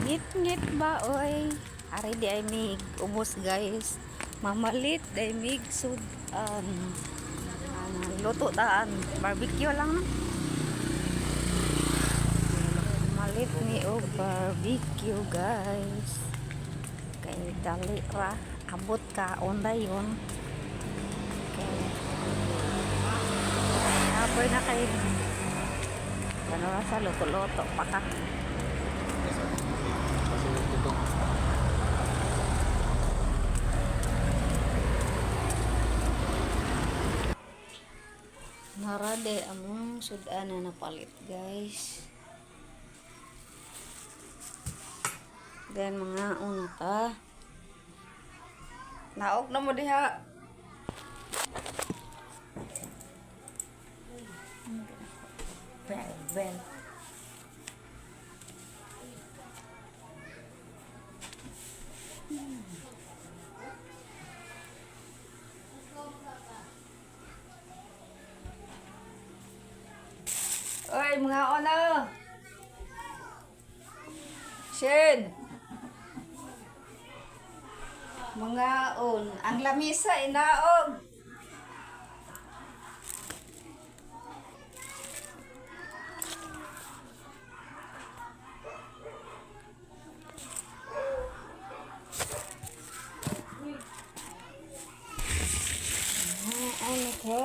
Ngit-ngit ba oy? Ari di ay mig ubos guys. Mamalit day mig sudan. Luto daan barbecue lang no. Malit ni og barbecue guys. Kay dali ra abot kaon dayon. Okay. Apoy na kay ano ra sa luto-luto pa ka. Narade among sudan na napalit guys. Then mga una ta. Naog na mo diha. Belbel. Oy, mga ono. Shin. Mga on, ang lamisa inaog. Ano ko?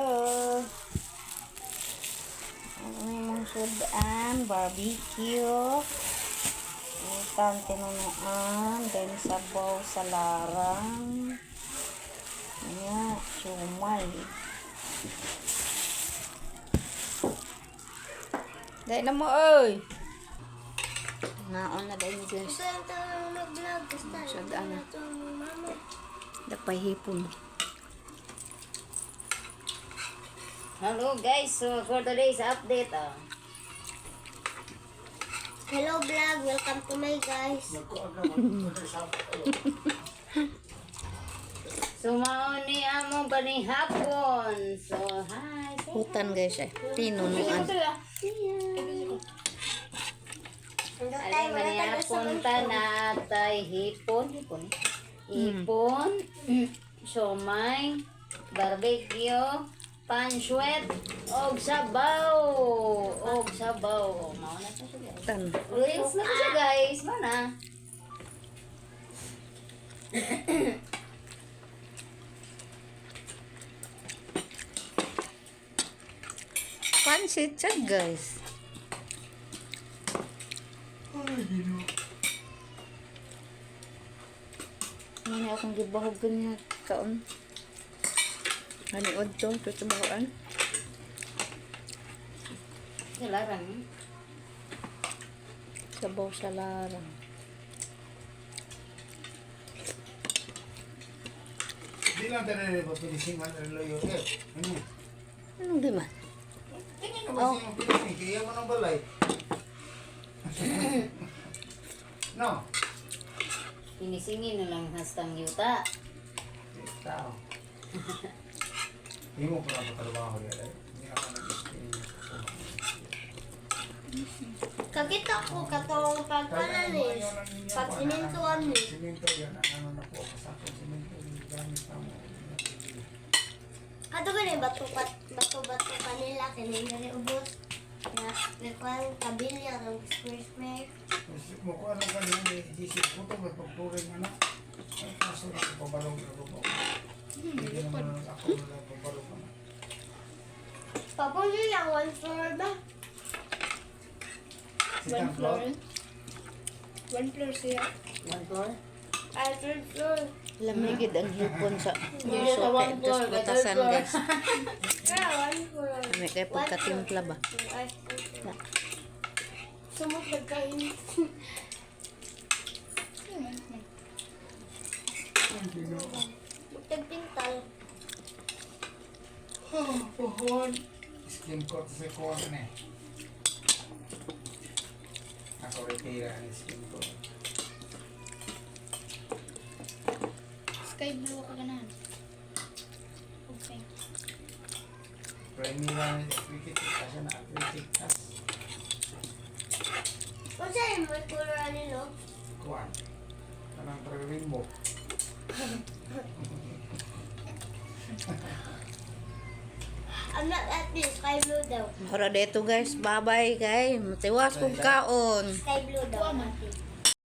Sudan, barbecue, utang tinunuan, then sabaw sa larang, ya, sumay. Dahil na mo, oy! Naon na dahil mo guys. Sudan na. Dapay hipon. Hello guys, so for today's update, Hello vlog, welcome to my guys. So mauni among panihapon. So hi. Hutan guys eh. Tinunuan. Ay manihapon ta na tay hipon. Hipon, siomay, barbecue, pansuet, og sabaw. Mao na ta siya. Hutan. Reels na siya guys, mana? Pansit siya guys. Ano akong gibahog ganyan kaon. Haniod to, ito makuan. Larang. Sabaw sa larang. Di lang tayo rin papilisiman ng loyo. Anong di man? Tingin naman siya yung pilising. Kaya mo ng balay. No. Sinisingin na lang hastang yuta. Tao. Hindi mo pala matrabaho yan. Hindi ako nag-isipin. Kakita ko katong pagpanalis, pag sinintuan ni. Siminto yan. Ano na po. Kasakong siminto. Gamit na mo. Ato gani bato kanila kini gani ubos. Na nagkuhan kabilya ng square. Mo ko ano kanina. Isip ko ito. Magpagturing ano. Ay kaso na pabalong na lupo. Hindi naman ako na pabalong ka na. Papunti lang one floor ba? Second floor. One floor siya. One floor. Ay, third floor. Lamigid ang hipon sa Hindi puso sa kay one floor, dos may batasan third floor. guys. Kaya one floor. May kay pagkatimpla ba? Ay, sumot nagkainit. Magtagpintal. Pohon. Skin coat sa kuwan na eh. Ako retira ang skin coat. Sky blue ka ganahan. Okay. Pero hindi lang kritik kasi na kritik tas. sa'yo mo color nilo? Kuan. Kanang rainbow. I'm not at this. Sky blue daw. Hora dito guys, bye-bye kay. Matiwas kong kaon. Sky blue daw.